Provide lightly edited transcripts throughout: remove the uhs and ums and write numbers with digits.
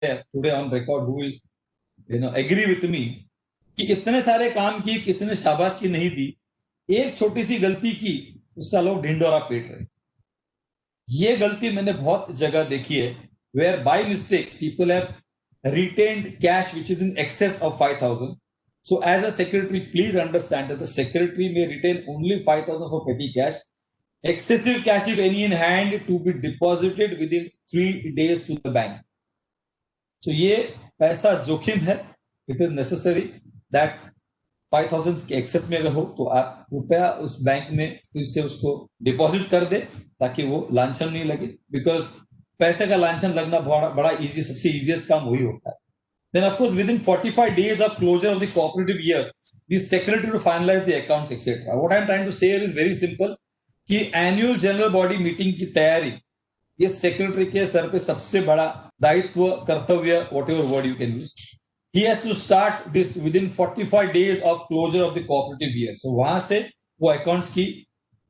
Today on record who will agree with me कि इतने सारे काम किए, किसी ने शाबाशी नहीं दी, एक छोटी सी गलती की, उसका लोग ढिंडोरा पीट रहे। ये गलती मैंने बहुत जगह देखी है, where by mistake people have retained cash which is in excess of 5,000. So as a secretary, please understand that the secretary may retain only 5,000 for petty cash. Excessive cash, if any in hand, to be deposited within 3 days to the bank. So ये पैसा जोखिम है. It is necessary that 5,000 के access में अगर हो तो आप कृपया उस बैंक में फिर से उसको डिपॉजिट कर दे, ताकि वो लांछन नहीं लगे, बिकॉज पैसे का लांछन लगना बड़ा इजी, सबसे इजीएस्ट काम वही होता है. Then of course within 45 days of closure of the cooperative year, the secretary to finalize the accounts etc. What I am trying to say here is very simple कि एनुअल जनरल बॉडी मीटिंग की तैयारी ये secretary के sir पे सबसे बड़ा दायित्व, कर्तव्य, whatever word you can use. He has to start this within 45 days of closure of the cooperative year. So वहां से वो अकाउंट्स की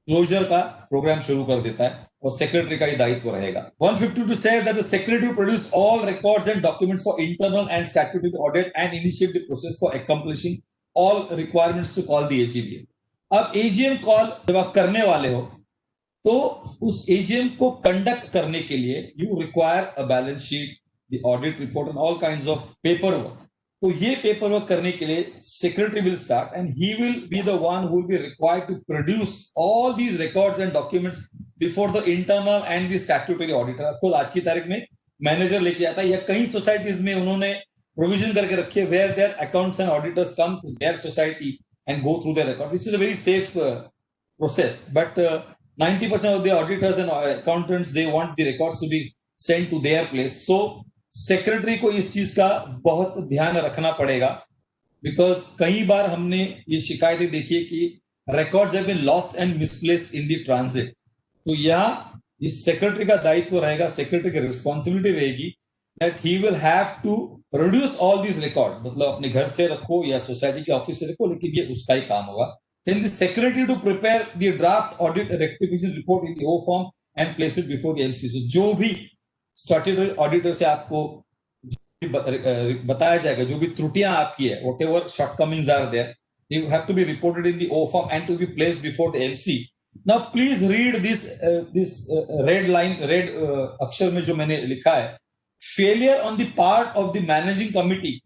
क्लोजर का प्रोग्राम शुरू कर देता है और सेक्रेटरी का ही दायित्व रहेगा. 152 says that the secretary to produce all records and documents for internal and statutory audit and initiate the process for accomplishing all requirements to call the AGM. अब AGM कॉल जब आप करने वाले हो तो उस AGM को कंडक्ट करने के लिए you require a balance sheet, the audit report and all kinds of paper work. तो ये पेपर वर्क करने के लिए secretary will start and he will be the one who will be required to produce all these records and documents before the internal and the statutory auditor. Of course आज की तारीख में manager लेके आता है, या कई सोसाइटीज में उन्होंने प्रोविजन करके रखी है where their accounts and auditors come to their society and go through their record, which is a very safe process. But 90% of the auditors and accountants, they want the records to be sent to their place. So secretary को इस चीज का बहुत ध्यान रखना पड़ेगा, because कई बार हमने ये शिकायतें देखी है कि records have been lost and misplaced in the transit. तो यहाँ इस secretary का दायित्व रहेगा, secretary की responsibility रहेगी that he will have to produce all these records. मतलब अपने घर से रखो या सोसाइटी के ऑफिस से रखो, लेकिन ये उसका ही काम होगा. Then the secretary to prepare the draft audit rectification report in the O form and place it before the MC. So जो भी statutory auditor से आपको बताया जाएगा, जो भी त्रुटियां आपकी है, whatever shortcomings are there, they have to be reported in the O form and to be placed before the MC. Now please read this red line, red अक्षर में जो मैंने लिखा है, failure on the part of the managing committee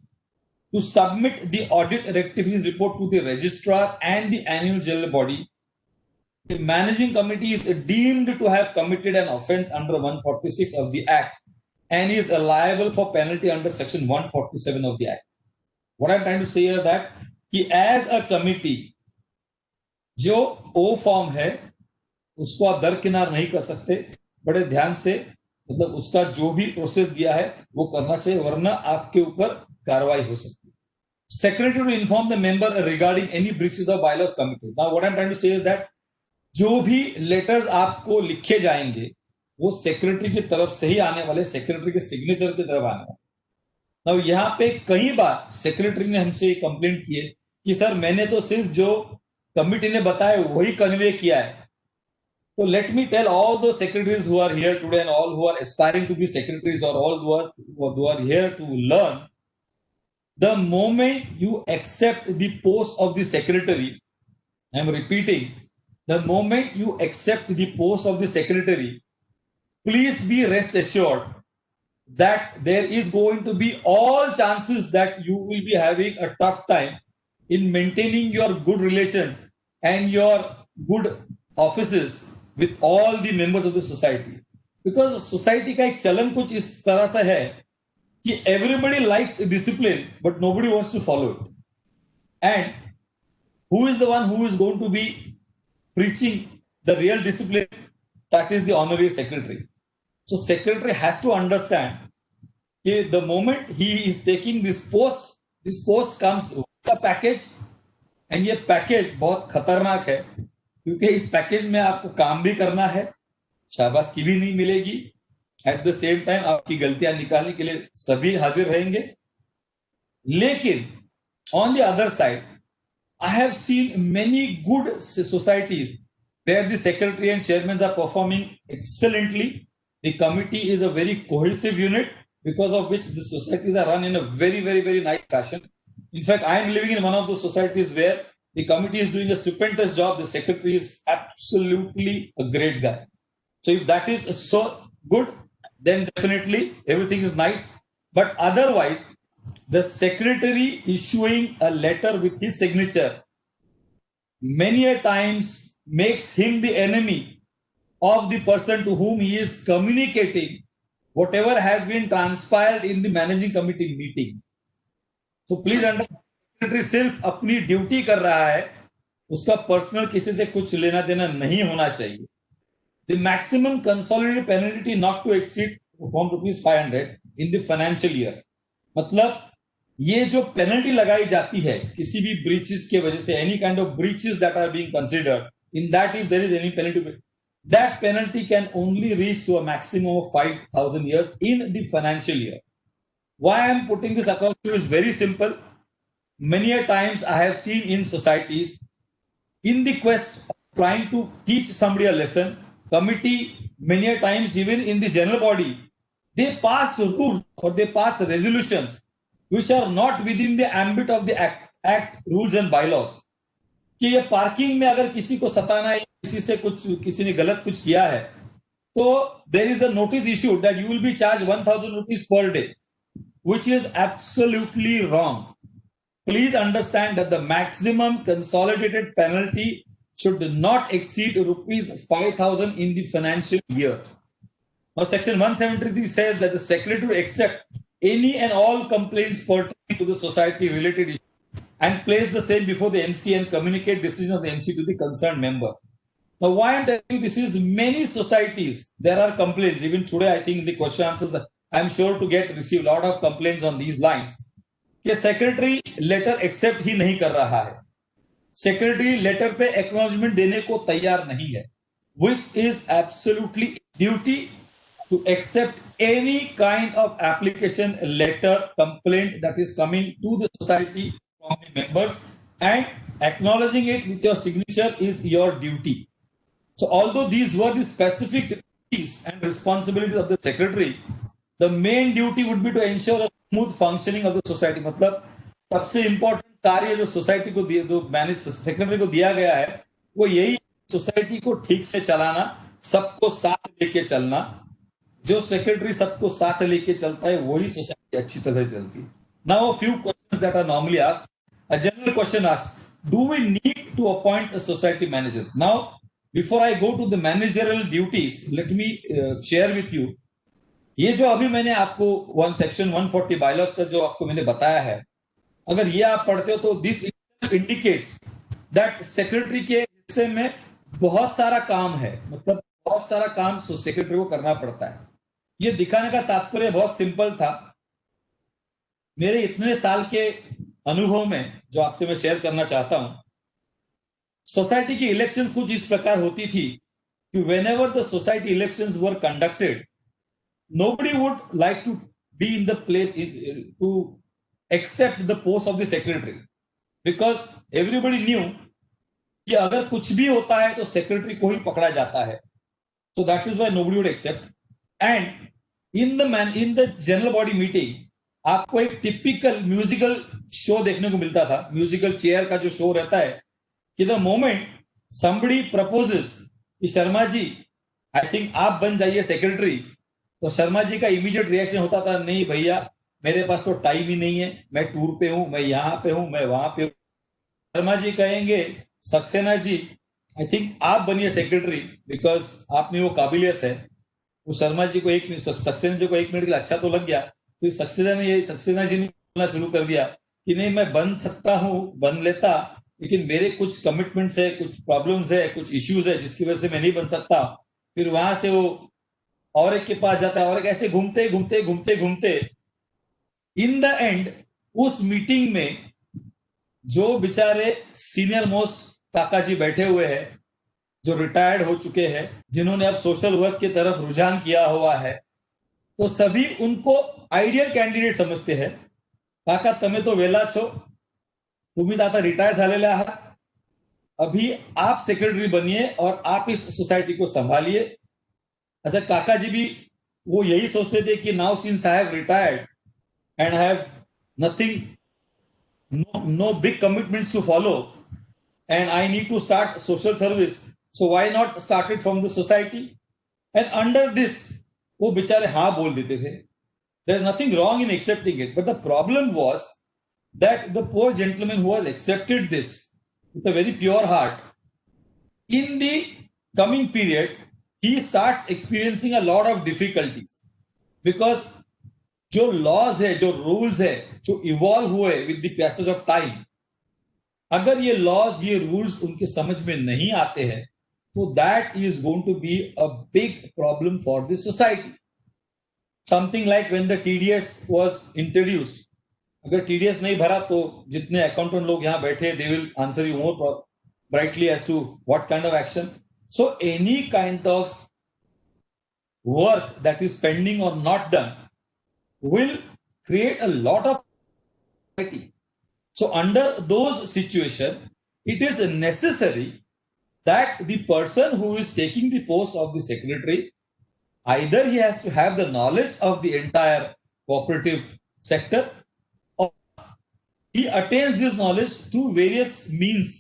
to submit the audit rectification report to the registrar and the annual general body, the managing committee is deemed to have committed an offence under 146 of the Act and is liable for penalty under section 147 of the Act. What I'm trying to say is that कि as a committee जो O form है उसको आप दरकिनार नहीं कर सकते, बड़े ध्यान से, मतलब उसका जो भी प्रोसेस दिया है वो करना चाहिए, वरना आपके ऊपर कार्रवाई हो सकती है. Secretary to inform the member regarding any breaches of bylaws committee. Now what I am trying to say is that जो भी लेटर्स आपको लिखे जाएंगे वो सेक्रेटरी की तरफ से ही आने वाले, सेक्रेटरी के सिग्नेचर की तरफ आने वाले. नाउ यहाँ पे कई बार सेक्रेटरी ने हमसे कंप्लेंट की है कि सर मैंने तो सिर्फ जो कमिटी ने बताया वही कन्वे किया है. So let me tell all those secretaries who are here today and all who are aspiring to be secretaries or all who are here to learn, the moment you accept the post of the secretary, I am repeating, the moment you accept the post of the secretary, please be rest assured that there is going to be all chances that you will be having a tough time in maintaining your good relations and your good offices with all the members of the society. Because society का एक चलन कुछ इस तरह से है कि everybody likes discipline but nobody wants to follow it. And who is the one who is going to be preaching the real discipline? That is the honorary secretary. So secretary has to understand that the moment he is taking this post comes with a package, and ये package बहुत खतरनाक है क्योंकि इस package में आपको काम भी करना है, शाबाशी भी नहीं मिलेगी, एट द सेम टाइम आपकी गलतियां निकालने के लिए सभी हाजिर रहेंगे. लेकिन on the other side I have seen many good societies where the secretary and chairman are performing excellently. The committee is a very cohesive unit because of which the societies are run in a very, very, very nice fashion. In fact, I am living in one of those societies where the committee is doing a stupendous job. The secretary is absolutely a great guy. So if that is so good, then definitely everything is nice. But otherwise, the secretary issuing a letter with his signature many a times makes him the enemy of the person to whom he is communicating whatever has been transpired in the managing committee meeting. So please understand, secretary सिर्फ अपनी duty कर रहा है, उसका personal किसी से कुछ लेना देना नहीं होना चाहिए. The maximum consolidated penalty not to exceed from ₹500 in the financial year. मतलब ये जो पेनल्टी लगाई जाती है किसी भी ब्रीचेस के वजह से, any kind of breaches that are being considered, in that if there is any penalty, that penalty can only reach to a maximum of 5,000 years in the financial year. Why I am putting this across to you is very simple. Many a times I have seen in societies, in the quest of trying to teach somebody a lesson, committee, many a times even in the general body, they pass rules or they pass resolutions which are not within the ambit of the act rules and bylaws. कि ये parking में अगर किसी को सताना है, किसी से कुछ, किसी ने गलत कुछ किया है, तो there is a notice issued that you will be charged 1,000 rupees per day, which is absolutely wrong. Please understand that the maximum consolidated penalty should not exceed rupees 5,000 in the financial year. Now, Section 173 says that the secretary will accept any and all complaints pertaining to the society related issue and place the same before the MC and communicate decision of the MC to the concerned member. Now, why I'm telling you this is, many societies, there are complaints. Even today, I think in the question answers, I'm sure to receive a lot of complaints on these lines. कि secretary letter accept ही नहीं कर रहा है. Secretary letter पे acknowledgement देने को तैयार नहीं है, which is absolutely duty to accept any kind of application, letter, complaint that is coming to the society from the members, and acknowledging it with your signature is your duty. So although these were the specific duties and responsibilities of the secretary, the main duty would be to ensure a smooth functioning of the society. मतलब सबसे important कार्य जो society को दिया, जो manage secretary को दिया गया है, वो यही सोसाइटी को ठीक से चलाना, सबको साथ लेके चलना. जो सेक्रेटरी सबको साथ लेके चलता है वही सोसाइटी अच्छी तरह चलती है. Now a few questions that are normally asked. A general question asks, do we need to appoint a society manager? Now, before I go to the managerial duties, let me share with you. ये जो अभी मैंने आपको section 140 bylaws का जो आपको मैंने बताया है, अगर ये आप पढ़ते हो तो दिस इंडिकेट्स दैट सेक्रेटरी के हिस्से में बहुत सारा काम है. मतलब बहुत सारा काम सेक्रेटरी को करना पड़ता है. ये दिखाने का तात्पर्य बहुत सिंपल था. मेरे इतने साल के अनुभव में जो आपसे मैं शेयर करना चाहता हूं, सोसाइटी की इलेक्शंस कुछ इस प्रकार होती थी कि whenever the society elections were conducted, nobody would like to be in the place to accept the post of the secretary, because everybody knew कि अगर कुछ भी होता है तो सेक्रेटरी को ही पकड़ा जाता है. So that is why nobody would accept. And in the general body meeting, आपको एक टिपिकल म्यूजिकल शो देखने को मिलता था. म्यूजिकल चेयर का जो शो रहता है कि द मोमेंट somebody proposes कि शर्मा जी आई थिंक आप बन जाइए सेक्रेटरी, तो शर्मा जी का इमीडिएट रिएक्शन होता था, नहीं भैया मेरे पास तो टाइम ही नहीं है, मैं टूर पे हूं, मैं यहाँ पे हूं, मैं वहां पे हूं. शर्मा जी कहेंगे सक्सेना जी आई थिंक आप बनिए सेक्रेटरी बिकॉज आप में वो काबिलियत है. वो शर्मा जी को सक्सेना जी को 1 मिनट के लिए अच्छा तो लग गया, फिर सक्सेना जी ने बोलना शुरू कर दिया कि नहीं मैं बन सकता हूं, बन लेता, लेकिन मेरे कुछ कमिटमेंट्स है, कुछ प्रॉब्लम्स है, कुछ इश्यूज है जिसकी वजह से मैं नहीं बन सकता. फिर वहां से वो और एक के पास जाता है और एक, ऐसे घूमते घूमते घूमते घूमते इन द एंड उस मीटिंग में जो बेचारे सीनियर मोस्ट काका जी बैठे हुए हैं, जो रिटायर्ड हो चुके हैं, जिन्होंने अब सोशल वर्क की तरफ रुझान किया हुआ है, तो सभी उनको आइडियल कैंडिडेट समझते हैं. काका तमे तो वेला छो, तुम्ही आता रिटायर झालेले आहात, अभी आप सेक्रेटरी बनिए और आप इस सोसाइटी को संभालिए. अच्छा, काका जी भी वो यही सोचते थे कि now since I have retired and I have nothing, no big commitments to follow, and I need to start social service. So why not start it from the society? And under this, वो बेचारे हाँ बोल देते थे. There's nothing wrong in accepting it. But the problem was that the poor gentleman who has accepted this with a very pure heart, in the coming period, he starts experiencing a lot of difficulties. Because जो laws है, जो rules है, जो evolve हुए with the passage of time, अगर ये laws, ये rules उनके समझ में नहीं आते हैं, तो that is going to be a big problem for the society. Something like when the TDS was introduced, अगर टीडीएस नहीं भरा तो जितने अकाउंटेंट लोग यहां बैठे, they will answer you more brightly as to what kind of action. So any kind of work that is pending or not done will create a lot of anxiety. So under those situations, it is necessary that the person who is taking the post of the secretary, either he has to have the knowledge of the entire cooperative sector, or he attains this knowledge through various means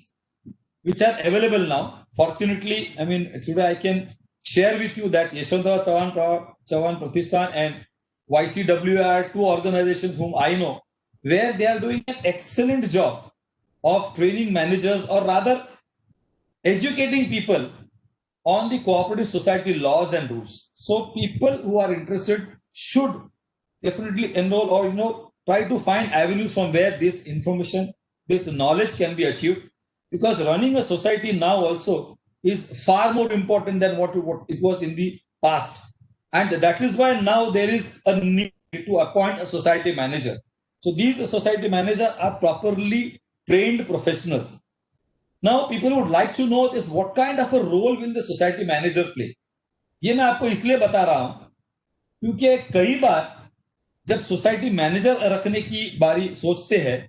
which are available now. Fortunately, I mean, today I can share with you that Yeshwantrao Chavan Pratishthan and YCW are two organizations whom I know, where they are doing an excellent job of training managers, or rather educating people on the cooperative society laws and rules. So people who are interested should definitely enroll, or try to find avenues from where this information, this knowledge can be achieved, because running a society now also is far more important than what it was in the past. And that is why now there is a need to appoint a society manager. So these society managers are properly trained professionals. Now people would like to know is what kind of a role will the society manager play. ये मैं आपको इसलिए बता रहा हूं क्योंकि कई बार जब सोसाइटी मैनेजर रखने की बारी सोचते हैं,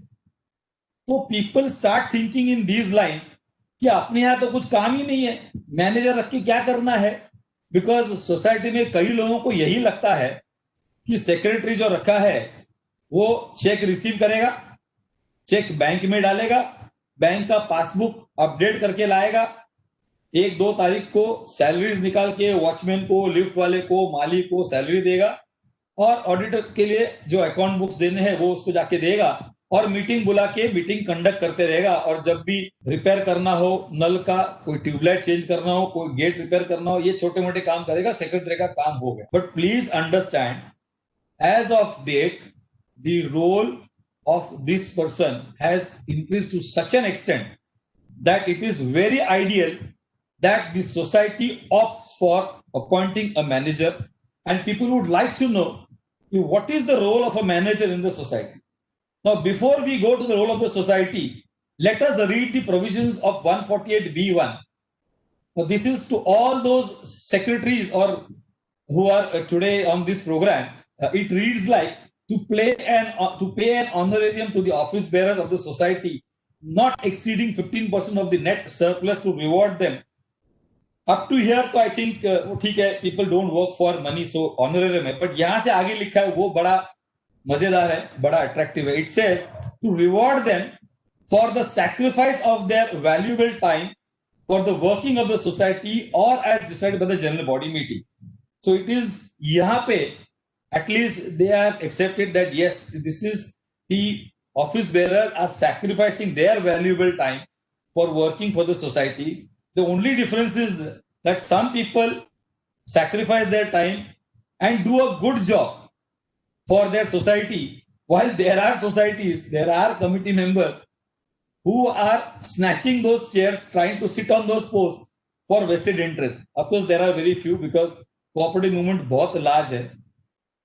तो people start thinking in these lines कि अपने यहां तो कुछ काम ही नहीं है, मैनेजर रख के क्या करना है. बिकॉज सोसाइटी में कई लोगों को यही लगता है कि सेक्रेटरी जो रखा है वो चेक रिसीव करेगा, चेक बैंक में डालेगा, बैंक का पासबुक अपडेट करके लाएगा, 1-2 तारीख को सैलरीज निकाल के वॉचमैन को, लिफ्ट वाले को, माली को सैलरी देगा, और ऑडिटर के लिए जो अकाउंट बुक्स देने हैं वो उसको जाके देगा, और मीटिंग बुला के मीटिंग कंडक्ट करते रहेगा. और जब भी रिपेयर करना हो नल का, कोई ट्यूबलाइट चेंज करना हो, कोई गेट रिपेयर करना हो, ये छोटे मोटे काम करेगा, सेक्रेटरी का काम हो गया. But please understand, as of date the role of this person has increased to such an extent that it is very ideal that the society opts for appointing a manager, and people would like to know what is the role of a manager in the society. Now, before we go to the role of the society, let us read the provisions of 148B1. Now, this is to all those secretaries or who are today on this program. It reads like, to pay an honorarium to the office bearers of the society not exceeding 15% of the net surplus to reward them. Up to here तो I think ठीक है, people don't work for money, so honorarium है. but यहाँ से आगे लिखा है वो बड़ा मजेदार है, बड़ा attractive है. It says to reward them for the sacrifice of their valuable time for the working of the society, or as decided by the general body meeting. So it is यहाँ पे at least they are accepted that yes, this is the office bearers are sacrificing their valuable time for working for the society. The only difference is that some people sacrifice their time and do a good job for their society, while there are societies, there are committee members who are snatching those chairs, trying to sit on those posts for vested interest. Of course, there are very few because cooperative movement बहुत large है.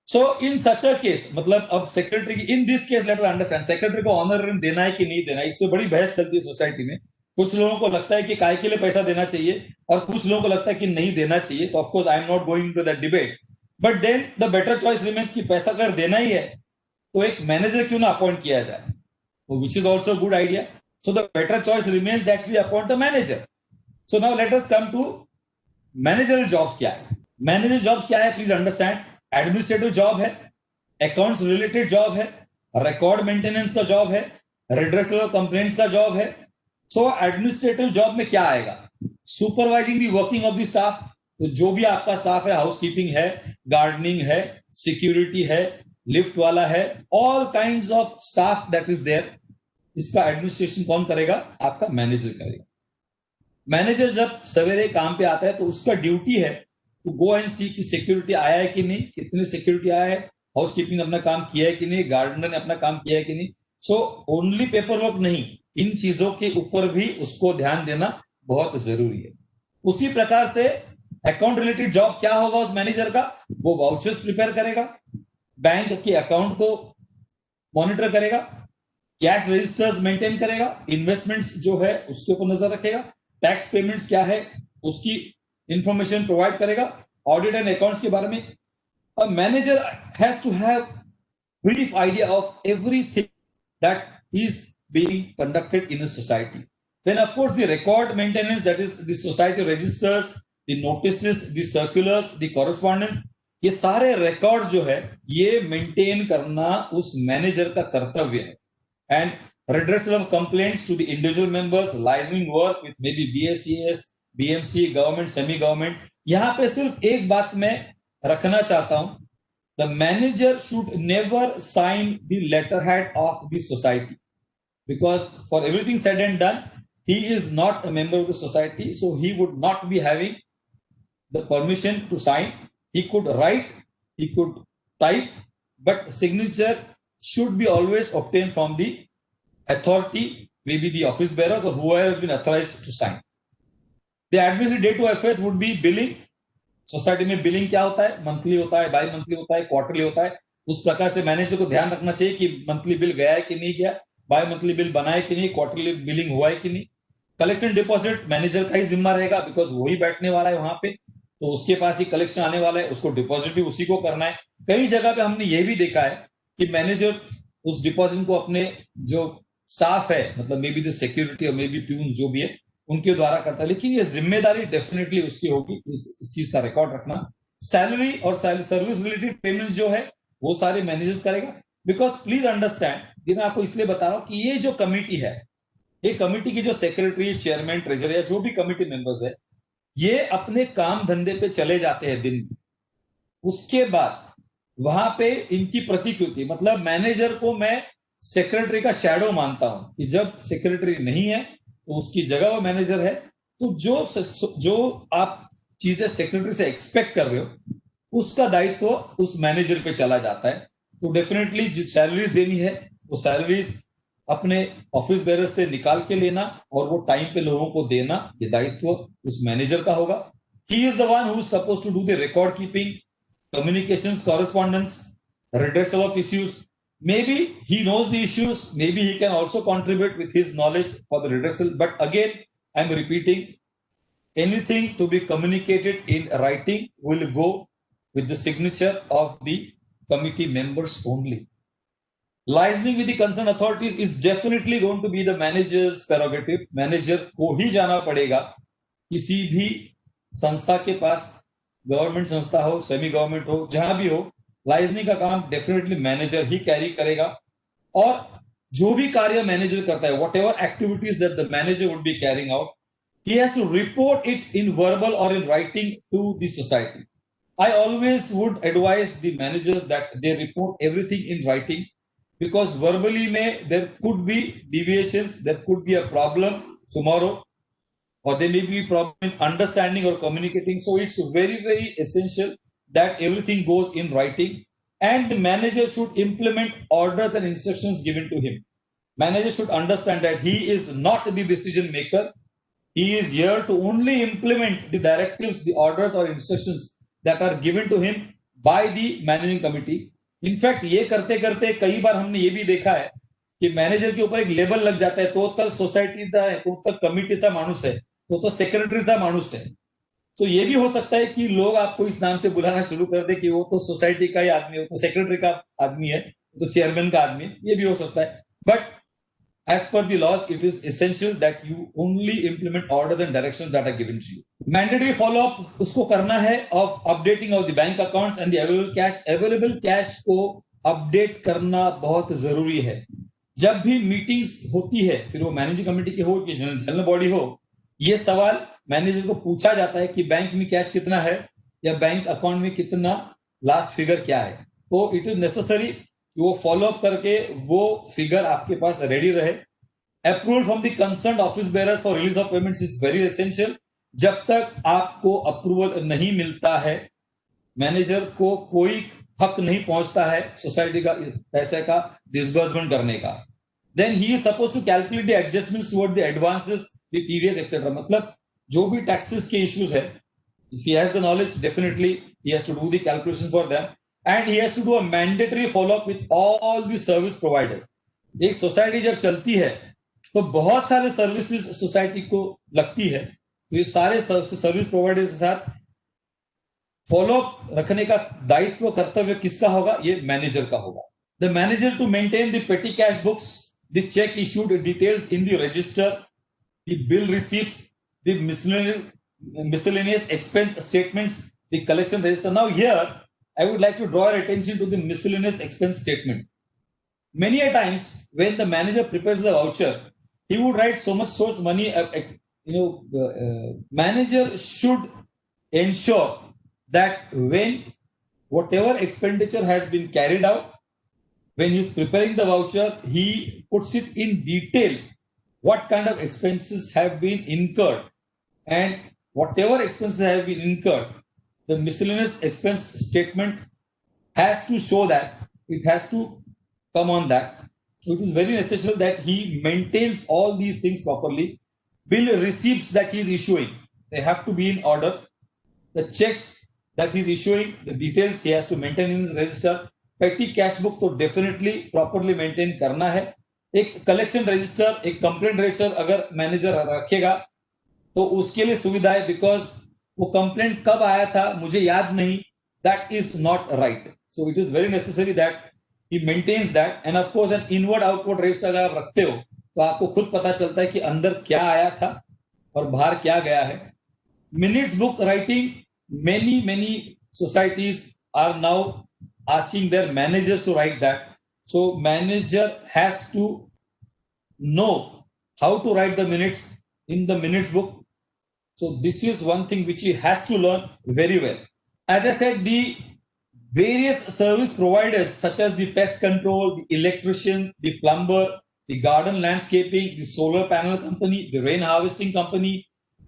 So in such a case, मतलब अब secretary की, in this case let us understand, secretary को honorarium देना है कि नहीं देना है, इस पे बड़ी बहस चलती है सोसाइटी में. कुछ लोगों को लगता है कि काय के लिए पैसा देना चाहिए, और कुछ लोगों को लगता है कि नहीं देना चाहिए. तो of course I am not going to that debate, but then the better choice remains कि पैसा अगर देना ही है तो एक मैनेजर क्यों ना अपॉइंट किया जाए, which is also good idea. So the better choice remains that we appoint a manager. So now let us come to managerial jobs. क्या है मैनेजर जॉब्स, क्या है, प्लीज अंडरस्टैंड. एडमिनिस्ट्रेटिव जॉब है, accounts related job है, record maintenance का job है, redressal of complaints का job है। सो एडमिनिस्ट्रेटिव जॉब में क्या आएगा? Supervising the working of the staff. तो जो भी आपका स्टाफ है, हाउसकीपिंग है, गार्डनिंग है, सिक्योरिटी है, लिफ्ट वाला है, all kinds of staff that is there, इसका एडमिनिस्ट्रेशन कौन करेगा? आपका मैनेजर करेगा। मैनेजर जब सवेरे काम पे आता है तो उसका ड्यूटी है टू गो एंड सी कि सिक्योरिटी आया है कि नहीं, कितने सिक्योरिटी आया है, हाउसकीपिंग अपना काम किया है कि नहीं, गार्डनर ने अपना काम किया है कि नहीं। सो ओनली पेपर वर्क नहीं, इन चीजों के ऊपर भी उसको ध्यान देना बहुत जरूरी है। उसी प्रकार से अकाउंट रिलेटेड जॉब क्या होगा उस मैनेजर का? वो वाउचर्स प्रिपेयर करेगा, बैंक के अकाउंट को मॉनिटर करेगा, कैश रजिस्टर्स मेंटेन करेगा, इन्वेस्टमेंट्स जो है उसके ऊपर नजर रखेगा, टैक्स पेमेंट्स क्या है उसकी इंफॉर्मेशन प्रोवाइड करेगा, ऑडिट एंड अकाउंट्स के बारे में। A manager has to have brief idea of everything that is being conducted in a society. Then, of course, the record maintenance, that is the society registers, the notices, the circulars, the correspondence, ये सारे record जो है ये maintain करना उस manager का कर्तव्य है। And redressal of complaints to the individual members, liaising work with maybe BSES, BMC, government, semi government। यहाँ पे सिर्फ एक बात मैं रखना चाहता हूं, the manager should never sign the letterhead of the society, because for everything said and done, he is not a member of the society, so he would not be having the permission to sign. He could write, he could type, but signature should be always obtained from the authority, maybe the office bearers or whoever has been authorized to sign. The administrative day to affairs would be billing। Society में billing क्या होता है? Monthly होता है, by monthly होता है, quarterly होता है। उस प्रकार से मैनेजर को ध्यान रखना चाहिए कि मंथली बिल गया है कि नहीं गया, बाई मंथली बिल बना है कि नहीं, क्वार्टरली बिलिंग हुआ है कि नहीं। कलेक्शन डिपॉजिट मैनेजर का ही जिम्मा रहेगा, बिकॉज वही बैठने वाला है वहां पे, तो उसके पास ही कलेक्शन आने वाला है, उसको डिपॉजिट भी उसी को करना है। कई जगह पे हमने ये भी देखा है कि मैनेजर उस डिपॉजिट को अपने जो स्टाफ है, मतलब मे बी द सिक्योरिटी और मे बी प्यून जो भी है, उनके द्वारा करता है, लेकिन ये जिम्मेदारी डेफिनेटली उसकी होगी इस चीज का रिकॉर्ड रखना। सैलरी और सर्विस रिलेटेड पेमेंट्स जो है वो सारे मैनेजर्स करेगा। बिकॉज प्लीज अंडरस्टैंड, ये मैं आपको इसलिए बता रहा हूं कि ये जो कमिटी है, ये कमिटी की जो सेक्रेटरी, चेयरमैन, ट्रेजरर या जो भी कमिटी मेंबर्स है, ये अपने काम धंधे पे चले जाते हैं दिन में। उसके बाद वहां पे इनकी प्रतिकृति, मतलब मैनेजर को मैं सेक्रेटरी का शैडो मानता हूं कि जब सेक्रेटरी नहीं है तो उसकी जगह वो मैनेजर है। तो जो आप चीजें सेक्रेटरी से एक्सपेक्ट कर रहे हो उसका दायित्व उस मैनेजर पे चला जाता है। तो डेफिनेटली जो सैलरीज देनी है वो सैलरीज अपने ऑफिस बेरर से निकाल के लेना और वो टाइम पे लोगों को देना, ये दायित्व उस मैनेजर का होगा। He is the one who is supposed to do the record keeping, communications, correspondence, redressal of issues. Maybe he knows the issues, maybe he can also contribute with his knowledge for the redressal. But again, I'm repeating, anything to be communicated in writing will go with the signature of the committee members only. Liaising with the concerned authorities is definitely going to be the manager's prerogative. Manager को ही जाना पड़ेगा किसी भी संस्था के पास, government संस्था हो, semi government हो, जहां भी हो, लाइजनिंग का काम डेफिनेटली मैनेजर ही कैरी करेगा। और जो भी कार्य मैनेजर करता है, what ever activities that the manager would be carrying out, he has to report it in verbal or in writing to the society. I always would advise the managers that they report everything in writing, because verbally there could be deviations, there could be a problem tomorrow, or there may be problem in understanding or communicating. So it's very, very essential that everything goes in writing, and the manager should implement orders and instructions given to him. Manager should understand that he is not the decision maker. He is here to only implement the directives, the orders or instructions that are given to him by the managing committee. In fact, ये करते करते कई बार हमने ये भी देखा है कि मैनेजर के ऊपर एक लेबल लग जाता है, तो तर सोसायटीचा आहे, तो तर कमिटीचा माणूस है, तो सेक्रेटरीचा माणूस है। तो ये भी हो सकता है कि लोग आपको इस नाम से बुलाना शुरू कर दे कि वो तो सोसाइटी का ही आदमी है, तो सेक्रेटरी का आदमी है, तो चेयरमैन का आदमी है, ये भी हो सकता है। But As per the laws, it is essential that you only implement orders and directions that are given to you. Mandatory follow-up उसको करना है of updating of the bank accounts and the available cash. Available cash को update करना बहुत जरूरी है. जब भी मीटिंग्स होती है, फिर वो मैनेजिंग कमेटी की हो कि जनरल बॉडी हो, ये सवाल मैनेजर को पूछा जाता है कि बैंक में कैश कितना है या बैंक अकाउंट में कितना लास्ट फिगर क्या है. तो इट इज नेसेसरी वो फॉलो अप करके वो फिगर आपके पास रेडी रहे. Approval from the concerned office bearers for release of payments is very essential. जब तक आपको अप्रूवल नहीं मिलता है, मैनेजर को कोई हक नहीं पहुंचता है सोसाइटी का पैसे का डिसबर्समेंट करने का. Then he is suppose to calculate the adjustments toward the advances, the TDS etcetera. मतलब जो भी टैक्सेस के इश्यूज है, if he has the knowledge, definitely he has to do the calculation for them, and he has to do a mandatory follow up with all the service providers. एक society जब चलती है तो बहुत सारे services society को लगती है, तो ये सारे सर्विस प्रोवाइडर के साथ फॉलो अप रखने का दायित्व कर्तव्य किसका होगा? ये मैनेजर का होगा. The manager to maintain the petty cash books, the cheque issued details in the register, the bill receipts, the miscellaneous expense statements, the collection register. Now here I would like to draw your attention to the miscellaneous expense statement. Many a times when the manager prepares the voucher, he would write so much money. Manager should ensure that when whatever expenditure has been carried out, when he is preparing the voucher, he puts it in detail what kind of expenses have been incurred, and whatever expenses have been incurred, the miscellaneous expense statement has to show that, it has to come on that. So it is very essential that he maintains all these things properly. Bill receipts that he is issuing, they have to be in order. The checks that he is issuing, the details he has to maintain in his register. Petty cash book तो definitely properly maintain करना है. एक collection register, एक complaint register अगर manager रखेगा तो उसके लिए सुविधा है, बिकॉज वो कंप्लेंट कब आया था मुझे याद नहीं, that is not right. So it is very necessary that he maintains that. And of course an inward outward register अगर आप रखते हो तो आपको खुद पता चलता है कि अंदर क्या आया था और बाहर क्या गया है. Minutes book writing, many societies are now asking their managers to write that. So manager has to know how to write the minutes in the minutes book. So this is one thing which he has to learn very well. As I said, the various service providers such as the pest control, the electrician, the plumber, the garden landscaping, the solar panel company, the rain harvesting company,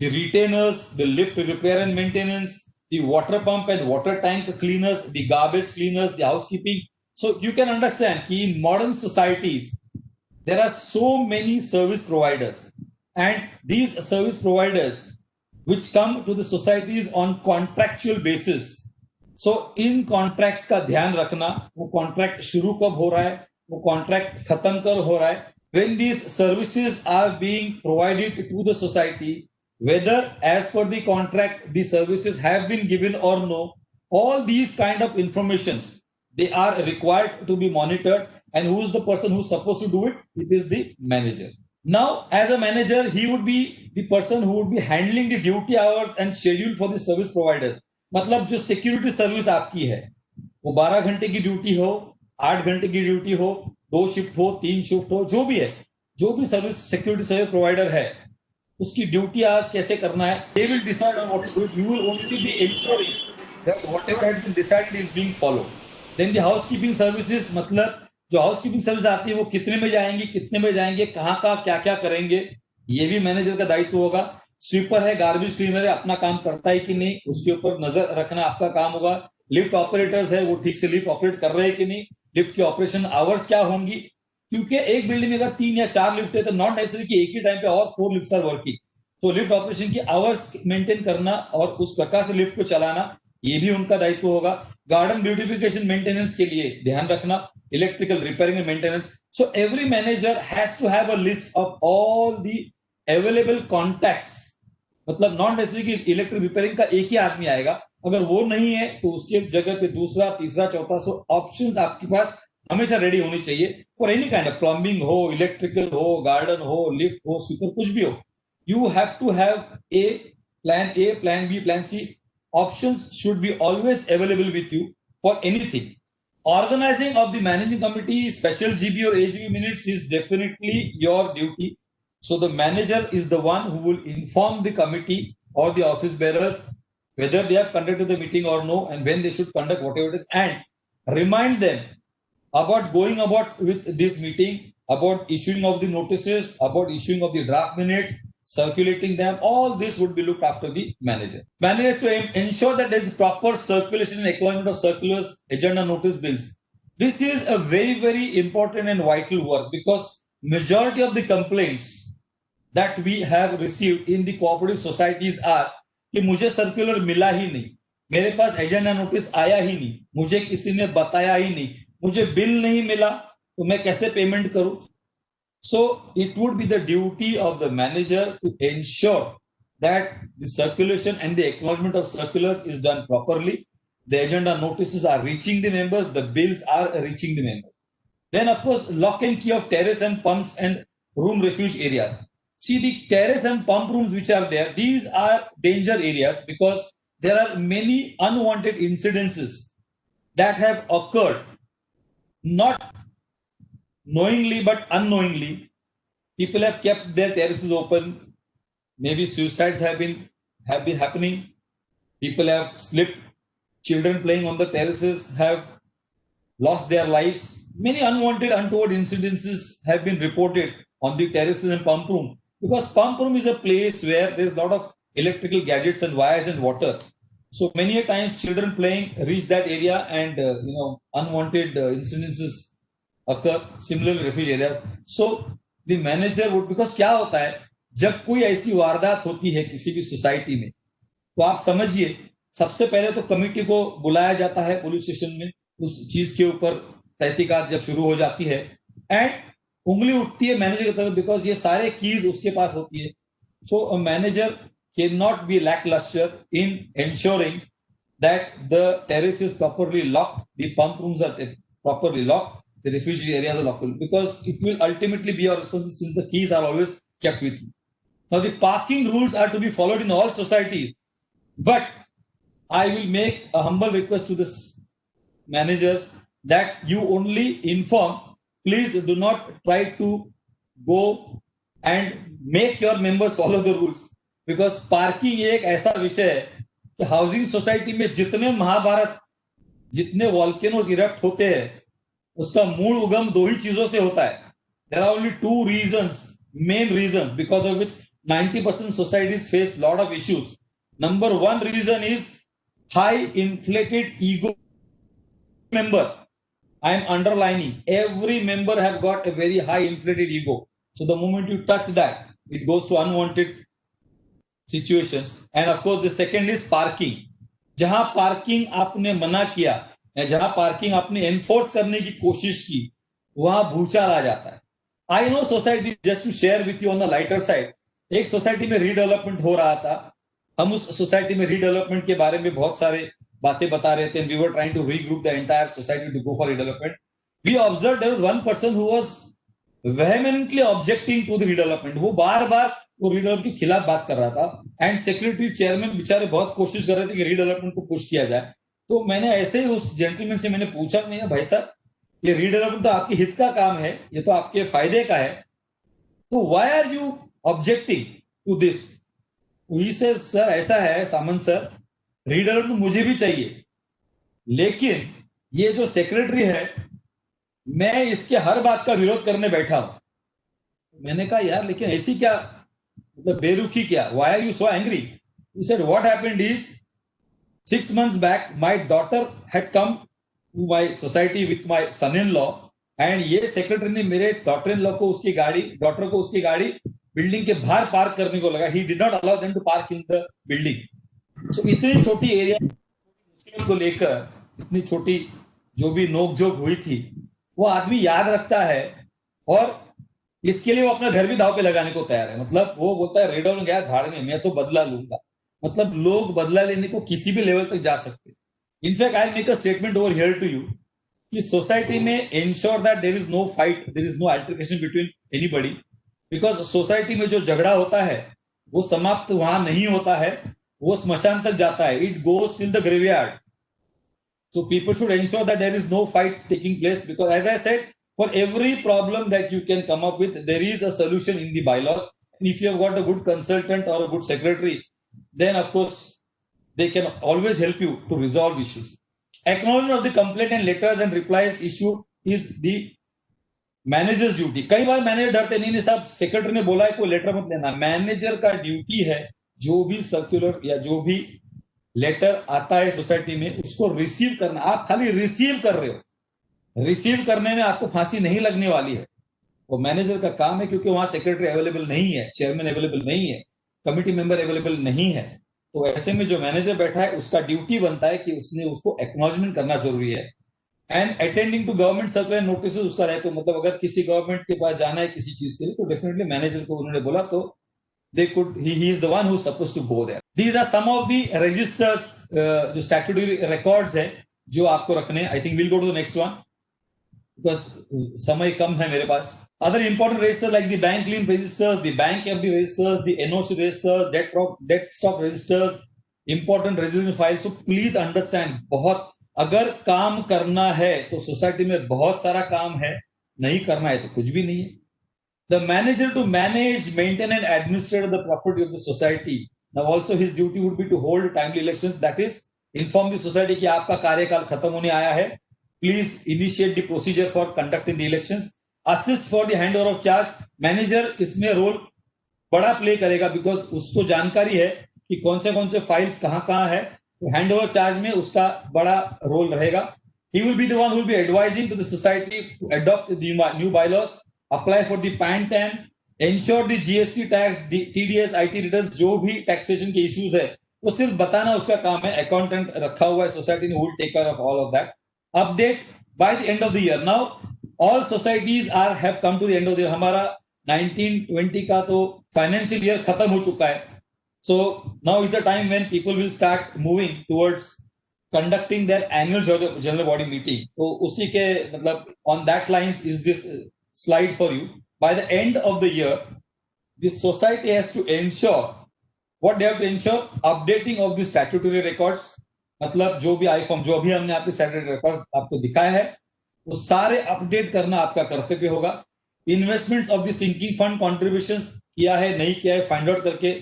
the retainers, the lift repair and maintenance, the water pump and water tank cleaners, the garbage cleaners, the housekeeping. So you can understand that in modern societies, there are so many service providers. And these service providers which come to the societies on contractual basis. So in contract का ध्यान रखना, वो contract शुरू कब हो रहा है, वो contract खत्म कब हो रहा है. When these services are being provided to the society, whether as per the contract the services have been given or no, all these kind of informations, they are required to be monitored. And who is the person who is supposed to do it? It is the manager. Now, as a manager, he would be the person who would be handling the duty hours and schedule for the service providers. मतलब जो security service आपकी है, वो 12 घंटे की duty हो, 8 घंटे की ड्यूटी हो, 2 शिफ्ट हो, 3 शिफ्ट हो, जो भी है, जो भी सर्विस सिक्योरिटी सर्विस प्रोवाइडर है, उसकी ड्यूटी आवर्स कैसे करना है, they will decide on what to do. You will only be ensuring that whatever has been decided is being followed. Then the housekeeping services, मतलब जो हाउसकीपिंग सर्विस आती है वो कितने में जाएंगी, कितने में जाएंगे, कहाँ का क्या क्या करेंगे, ये भी मैनेजर का दायित्व होगा. स्वीपर है, गार्बेज क्लीनर है, अपना काम करता है कि नहीं, उसके ऊपर नजर रखना आपका काम होगा. लिफ्ट ऑपरेटर्स है, वो ठीक से लिफ्ट ऑपरेट कर रहे हैं कि नहीं, लिफ्ट की ऑपरेशन आवर्स क्या होंगी, क्योंकि एक बिल्डिंग में अगर 3 या 4 लिफ्ट है तो नॉट नेसेसरी कि एक ही टाइम पे और 4 लिफ्ट आर वर्किंग. तो लिफ्ट ऑपरेशन की आवर्स मेंटेन करना और उस प्रकार से लिफ्ट को चलाना, ये भी उनका दायित्व होगा. गार्डन ब्यूटिफिकेशन मेंटेनेंस के लिए ध्यान रखना, electrical repairing and maintenance. So every manager has to have a list of all the available contacts. मतलब नॉट नेसेसरी कि इलेक्ट्रिक रिपेयरिंग का एक ही आदमी आएगा, अगर वो नहीं है तो उसके जगह पे दूसरा, तीसरा, चौथा. सो ऑप्शंस आपके पास हमेशा रेडी होनी चाहिए for any kind of plumbing हो, इलेक्ट्रिकल हो, गार्डन हो, लिफ्ट हो, स्वीपर, कुछ भी हो. You have to have a, plan B, plan C. Options should be always available with you for anything. Organizing of the managing committee, special GB or AGB minutes is definitely your duty. So the manager is the one who will inform the committee or the office bearers whether they have conducted the meeting or no, and when they should conduct whatever it is, and remind them about going about with this meeting, about issuing of the notices, about issuing of the draft minutes, circulating them. All this would be looked after the manager. Managers to ensure that there is proper circulation and acknowledgement of circulars, agenda, notice, bills. This is a very, very important and vital work, because majority of the complaints that we have received in the cooperative societies are कि मुझे circular मिला ही नहीं, मेरे पास agenda notice आया ही नहीं, मुझे किसी ने बताया ही नहीं, मुझे बिल नहीं मिला, तो मैं कैसे पेमेंट करूं. So it would be the duty of the manager to ensure that the circulation and the acknowledgement of circulars is done properly. The agenda notices are reaching the members, the bills are reaching the members. Then, of course, lock and key of terrace and pumps and room refuge areas. See, the terrace and pump rooms which are there, these are danger areas, because there are many unwanted incidences that have occurred, not knowingly but unknowingly. People have kept their terraces open. Maybe suicides have been happening. People have slipped. Children playing on the terraces have lost their lives. Many unwanted, untoward incidences have been reported on the terraces and pump room, because pump room is a place where there is a lot of electrical gadgets and wires and water. So many a times children playing reach that area, and unwanted incidences occur. Similarly, refuge areas. So the manager would, because क्या होता है जब कोई ऐसी वारदात होती है किसी भी सोसाइटी में, तो आप समझिए सबसे पहले तो कमेटी को बुलाया जाता है पुलिस स्टेशन में, उस चीज के ऊपर तहकीकात जब शुरू हो जाती है, एंड उंगली उठती है मैनेजर की तरफ, बिकॉज ये सारे कीज उसके पास होती है. So a manager can not be lackluster in ensuring that the terrace is properly locked, the pump rooms are properly locked, the refugee areas are locked, because it will ultimately be your responsibility, since the keys are always kept with you. Now, the parking rules are to be followed in all societies, but I will make a humble request to the managers that you only inform. Please do not try to go and make your members follow the rules, because parking एक ऐसा विषय है कि housing society में जितने महाभारत, जितने volcanoes erupt होते हैं, उसका मूल उगम दो ही चीजों से होता है. There are only two reasons, main reasons, because of which 90% societies face lot of issues. Number one reason is high inflated ego member. I am underlining, every member have got a very high inflated ego. So the moment you touch that, it goes to unwanted situations. And of course, the second is parking. जहां parking आपने मना किया या जहां parking आपने enforce करने की कोशिश की, वहां भूचाल आ जाता है. I know society, just to share with you on the lighter side, एक सोसाइटी में रीडेवलपमेंट हो रहा था. हम उस सोसाइटी में रीडेवलपमेंट के बारे में बहुत सारे बातें बता रहे थे. We were trying to regroup the entire society to go for redevelopment. We observe there was one person who was vehemently objecting to the redevelopment. वो बार बार वो रीडेवलपमेंट के खिलाफ बात कर रहा था, एंड सेक्रेटरी चेयरमैन बेचारे बहुत कोशिश कर रहे थे कि रीडेवलपमेंट को पुश किया जाए. तो मैंने ऐसे ही उस जेंटलमैन से मैंने पूछा, मैं भाई साहब, ये रीडेवलपमेंट तो आपके हित का काम है, ये तो आपके फायदे का है, तो why are you objecting to this? He says, sir ऐसा है सामंत सर, रीडेवलपमेंट मुझे भी चाहिए, लेकिन ये जो सेक्रेटरी है, मैं इसके हर बात का विरोध करने बैठा हूं. मैंने कहा यार, लेकिन ऐसी क्या मतलब बेरुखी क्या? Why are you so angry? He said, what happened is 6 months back my daughter had come to my society with my son-in-law, and ये सेक्रेटरी ने मेरे डॉटर-इन-लॉ को उसकी गाड़ी, डॉटर को उसकी गाड़ी बिल्डिंग के बाहर पार्क करने को लगा. He did not allow them to park in the building. So इतनी छोटी एरिया मुस्लिम को लेकर इतनी छोटी जो भी नोकझोंक हुई थी, वो आदमी याद रखता है, और इसके लिए वो अपना घर भी दाव पे लगाने को तैयार है. मतलब वो बोलता है रेड गया भाड़ में, मैं तो बदला लूंगा. मतलब लोग बदला लेने को किसी भी लेवल तक जा सकते. In fact I make a statement over here to you कि सोसाइटी में ensure that there is no fight, there is no altercation between anybody, because society में जो झगड़ा होता है वो समाप्त वहां नहीं होता है, वो स्मशान तक जाता है, it goes till the graveyard. So people should ensure that there is no fight taking place, because as I said, for every problem that you can come up with, there is a solution in the bylaws. And if you have got a good consultant or a good secretary, then of course they can always help you to resolve issues. Acknowledgement of the complaint and letters and replies issued is the manager's duty. कई बार manager डरते नहीं साहब, secretary ने बोला है कोई letter मत लेना. मैनेजर का ड्यूटी है जो भी सर्कुलर या जो भी लेटर आता है सोसाइटी में उसको रिसीव करना. आप खाली रिसीव कर रहे हो, रिसीव करने में आपको फांसी नहीं लगने वाली है. वो मैनेजर का काम है, क्योंकि वहां सेक्रेटरी अवेलेबल नहीं है, चेयरमैन अवेलेबल नहीं है, कमिटी मेंबर अवेलेबल नहीं है. तो ऐसे में जो मैनेजर बैठा है उसका ड्यूटी बनता है कि उसने उसको एक्नॉलेजमेंट करना जरूरी है. And attending to government circular notice उसका रहे. तो मतलब अगर किसी गवर्नमेंट के पास जाना है किसी चीज के लिए तो डेफिनेटली मैनेजर को उन्होंने बोला तो they could he is the one who's supposed to go there. These are some of the registers, जो statutory records है जो आपको रखने. I think we'll go to the next one because समय कम है मेरे पास. Other important registers like the bank lien registers, the bank FD registers, the NOC register, debt stock register, important resolution files. So please understand, बहुत अगर काम करना है तो society में बहुत सारा काम है, नहीं करना है तो कुछ भी नहीं है. The manager to manage, maintain and administrate the property of the society. Now also his duty would be to hold timely elections, that is inform the society कि आपका कार्यकाल खत्म होने आया है. Please initiate the procedure for conducting the elections. Assist for the handover of charge. Manager इसमें role बड़ा play करेगा because उसको जानकारी है कि कौन से फाइल्स कहाँ है, तो हैंडओवर चार्ज में उसका बड़ा रोल रहेगा. He will be the one who will be advising to the society to adopt the new bylaws, apply for the PAN-10, ensure the GST tax, the TDS, IT returns, जो भी taxation के issues है वो सिर्फ बताना उसका काम है. अकाउंटेंट रखा हुआ है सोसाइटी ने, will take care of all of that. Update by the end of the year. Now all societies have come to the end of the year. हमारा 1920 का तो फाइनेंशियल ईयर खत्म हो चुका है. So now is the time when people will start moving towards conducting their annual general body meeting. तो उसी के मतलब on that lines is this slide for you. By the end of the year, the society has to ensure, what they have to ensure, updating of the statutory records. मतलब जो भी आई form, जो अभी हमने आपके statutory records आपको दिखाया है वो सारे अपडेट करना आपका कर्तव्य होगा. Investments of the sinking fund contributions किया है नहीं किया है फाइंड आउट करके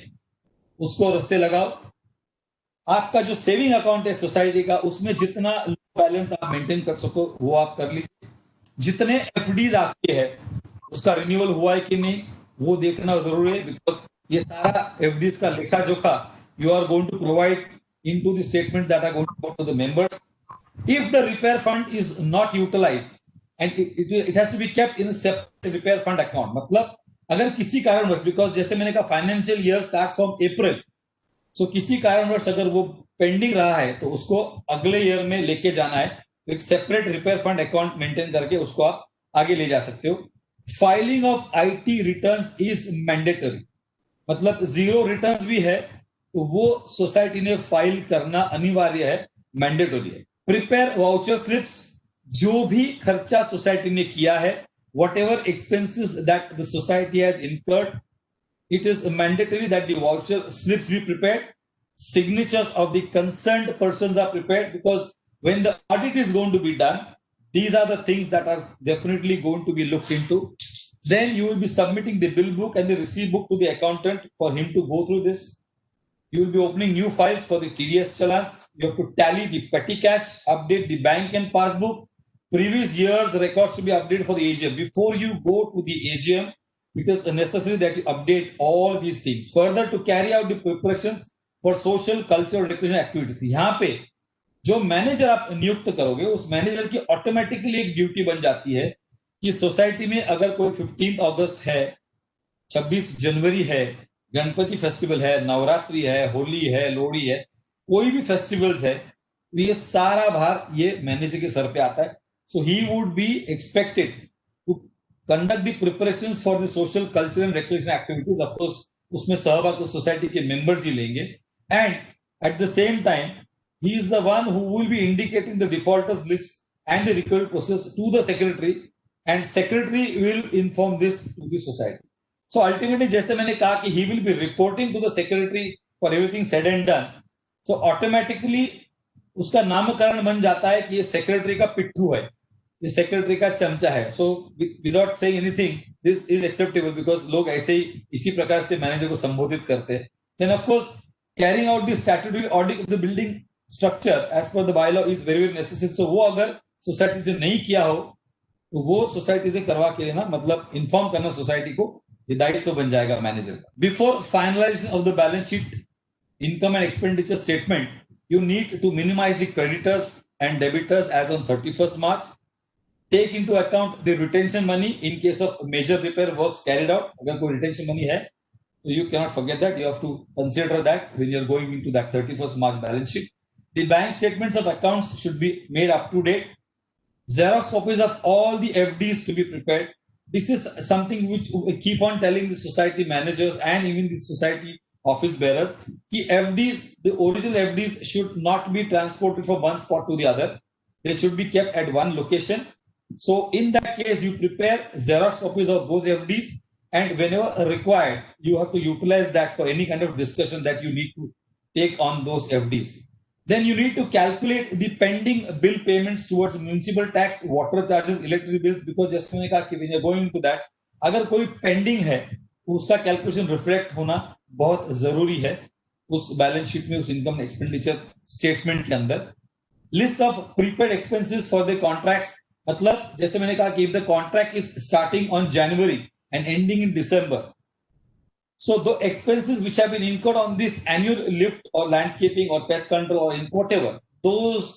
उसको रास्ते लगाओ. आपका जो सेविंग अकाउंट है सोसाइटी का उसमें जितना बैलेंस आप मेंटेन कर सको वो आप कर लीजिए. जितने एफडीज आपके है उसका रिन्यूअल हुआ है कि नहीं वो देखना जरूरी है, बिकॉज ये सारा एफडीज का लेखा जोखा you are going to provide into the statement that are going to go to the members. If the repair fund is not utilised and it has to be kept in separate repair fund account. मतलब अगर किसी कारणवश, because जैसे मैंने कहा financial year starts from April, so किसी कारणवश अगर वो पेंडिंग रहा है तो उसको अगले ईयर में लेके जाना है, तो एक separate repair fund account maintain करके उसको आप आगे ले जा सकते हो. Filing of IT returns is mandatory. मतलब जीरो रिटर्न्स भी है तो वो सोसाइटी ने फाइल करना अनिवार्य है, मैंडेटरी है. Prepare voucher slips. जो भी खर्चा सोसाइटी ने किया है, whatever expenses that the society has incurred, it is mandatory that the voucher slips be prepared. Signatures of the concerned persons are prepared, because when the audit is going to be done, these are the things that are definitely going to be looked into. Then you will be submitting the bill book and the receipt book to the accountant for him to go through this. You will be opening new files for the TDS challans. You have to tally the petty cash, update the bank and passbook. Previous years records to be updated for the AGM. Before you go to the AGM, it is necessary that you update all these things. Further, to carry out the preparations for social, cultural, recreation activities. यहाँ पे जो manager आप नियुक्त करोगे उस manager की automatically एक duty बन जाती है कि सोसाइटी में अगर कोई 15 अगस्त है, 26 जनवरी है, गणपति फेस्टिवल है, नवरात्रि है, होली है, लोहड़ी है, कोई भी फेस्टिवल्स है, ये सारा भार ये मैनेजर के सर पे आता है. So he would be expected to conduct the preparations for the social, cultural and recreation activities. Of course, उसमें सहभाग तो सोसाइटी के मेंबर्स ही लेंगे. And at the same time, he is the one who will be indicating the defaulters list and the recovery process to the secretary, and secretary will inform this to the society. So ultimately, जैसे मैंने कहा कि he will be reporting to the secretary for everything said and done. So automatically उसका नामकरण बन जाता है कि ये सेक्रेटरी का पिट्ठू है, ये सेक्रेटरी का चमचा है. So without saying anything this is acceptable because लोग ऐसे ही इसी प्रकार से मैनेजर को संबोधित करते हैं. Then of course carrying out this statutory audit of the building structure as per the bye law is very very necessary. So वो अगर सोसाइटी से नहीं किया हो तो वो सोसाइटी से करवा के लेना, मतलब इन्फॉर्म करना सोसाइटी को, ये दायित्व तो बन जाएगा मैनेजर का. Before finalisation of the balance sheet income and expenditure statement, you need to minimize the creditors and debitors as on 31st March. Take into account the retention money in case of major repair works carried out. अगर कोई retention money है, so you cannot forget that. You have to consider that when you are going into that 31st March balance sheet. The bank statements of accounts should be made up to date. Xerox copies of all the FDs to be prepared. This is something which we keep on telling the society managers and even the society office bearers कि FDs, the original FDs should not be transported from one spot to the other. They should be kept at one location. So in that case, you prepare Xerox copies of those FDs, and whenever required, you have to utilize that for any kind of discussion that you need to take on those FDs. Then you need to calculate the pending bill payments towards municipal tax, water charges, electricity bills, because जैसे मैंने कहा कि when you're going into that, अगर कोई pending है तो उसका calculation reflect होना बहुत जरूरी है उस बैलेंस शीट में, उस इनकम एक्सपेंडिचर स्टेटमेंट के अंदर. List of prepaid expenses for the contracts, मतलब जैसे मैंने कहा कि if the contract is starting on January and ending in December, so the expenses which have been incurred on this annual lift or landscaping or pest control or in whatever, those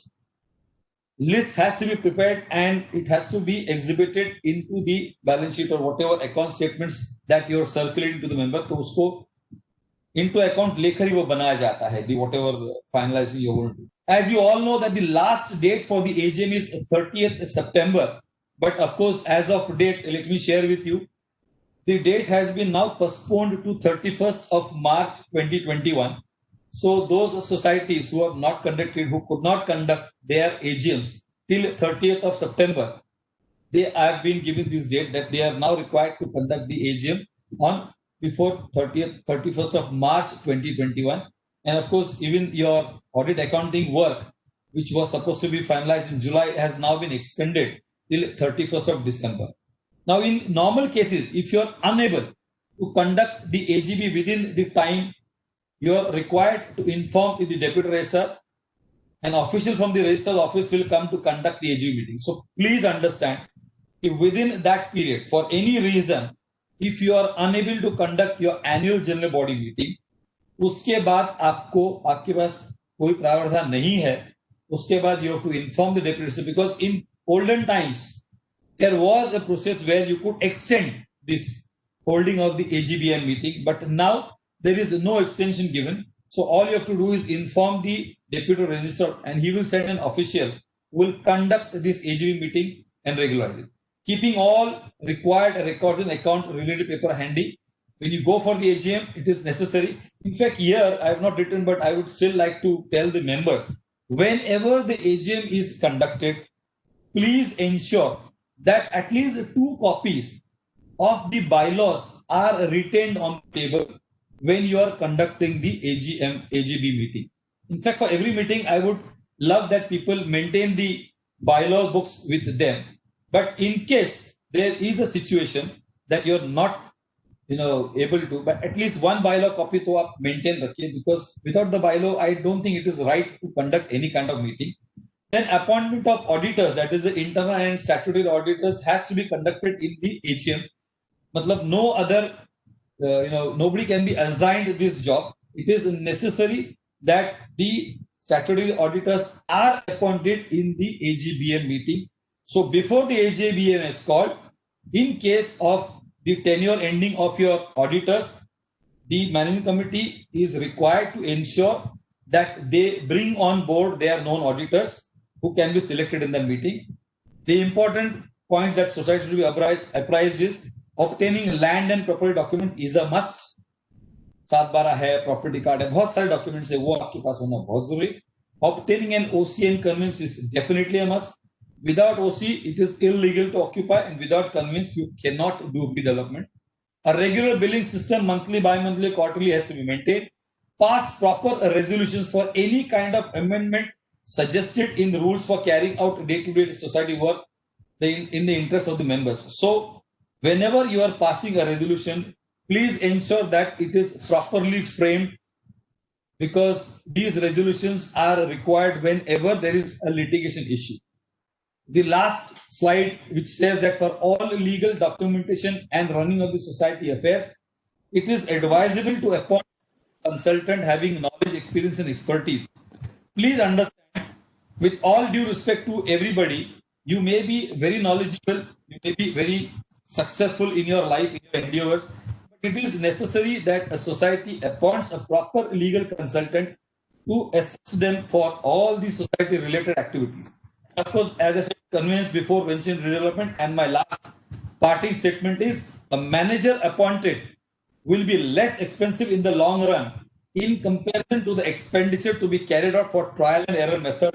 list has to be prepared and it has to be exhibited into the balance sheet or whatever account statements that you're circulating to the member. तो उसको into account लेकर ही वो बनाया जाता है, the whatever finalizing you're going to do. As you all know that the last date for the AGM is 30th September, but of course as of date, let me share with you, the date has been now postponed to 31st of March 2021. So those societies who have not conducted, who could not conduct their AGMs till 30th of September, they have been given this date that they are now required to conduct the AGM on before 31st of March 2021. And of course, even your audit accounting work, which was supposed to be finalized in July, has now been extended till 31st of December. Now, in normal cases, if you are unable to conduct the AGB within the time, you are required to inform the deputy registrar. An official from the registrar's office will come to conduct the AGB meeting. So please understand, if within that period, for any reason, if you are unable to conduct your annual general body meeting, उसके बाद आपको आपके पास कोई प्रावधान नहीं है, उसके बाद you have to inform the deputy registrar, because in olden times there was a process where you could extend this holding of the AGBM meeting, but now there is no extension given. So all you have to do is inform the deputy registrar and he will send an official who will conduct this AGB meeting and regularize it. Keeping all required records and account related paper handy. When you go for the AGM, it is necessary. In fact, here I have not written, but I would still like to tell the members, whenever the AGM is conducted, please ensure that at least 2 copies of the bylaws are retained on the table when you are conducting the AGB meeting. In fact, for every meeting, I would love that people maintain the bylaw books with them. But in case there is a situation that you're not able to, but at least one bylaw copy to आप maintain रखिए, because without the bylaw, I don't think it is right to conduct any kind of meeting. Then appointment of auditors, that is the internal and statutory auditors, has to be conducted in the AGM. मतलब no other, nobody can be assigned this job. It is necessary that the statutory auditors are appointed in the AGBM meeting. So before the AGBM is called, in case of the tenure ending of your auditors, the management committee is required to ensure that they bring on board their known auditors who can be selected in the meeting. The important points that society should be apprised is obtaining land and property documents is a must. 7/12 है, property card है, बहुत सारे documents है, वो आपके पास होना बहुत जरूरी. Obtaining an OC and conveyance is definitely a must. Without OC, it is illegal to occupy, and without conveyance, you cannot do redevelopment. A regular billing system, monthly, bi-monthly, quarterly, has to be maintained. Pass proper resolutions for any kind of amendment suggested in the rules for carrying out day-to-day society work in the interest of the members. So, whenever you are passing a resolution, please ensure that it is properly framed, because these resolutions are required whenever there is a litigation issue. The last slide, which says that for all legal documentation and running of the society affairs, it is advisable to appoint a consultant having knowledge, experience, and expertise. Please understand, with all due respect to everybody, you may be very knowledgeable, you may be very successful in your life, in your endeavors, but it is necessary that a society appoints a proper legal consultant to assist them for all the society related activities. Of course, as I said, conveyance before mentioned redevelopment, and my last parting statement is a manager appointed will be less expensive in the long run in comparison to the expenditure to be carried out for trial and error method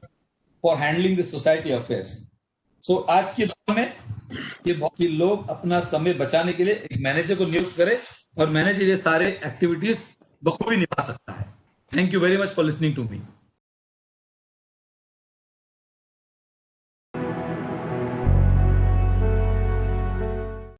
for handling the society affairs. So आज की दौर में कि लोग अपना समय बचाने के लिए एक मैनेजर को नियुक्त करें, और मैनेजर ये सारे एक्टिविटीज बखूबी निभा सकता है. Thank you very much for listening to me.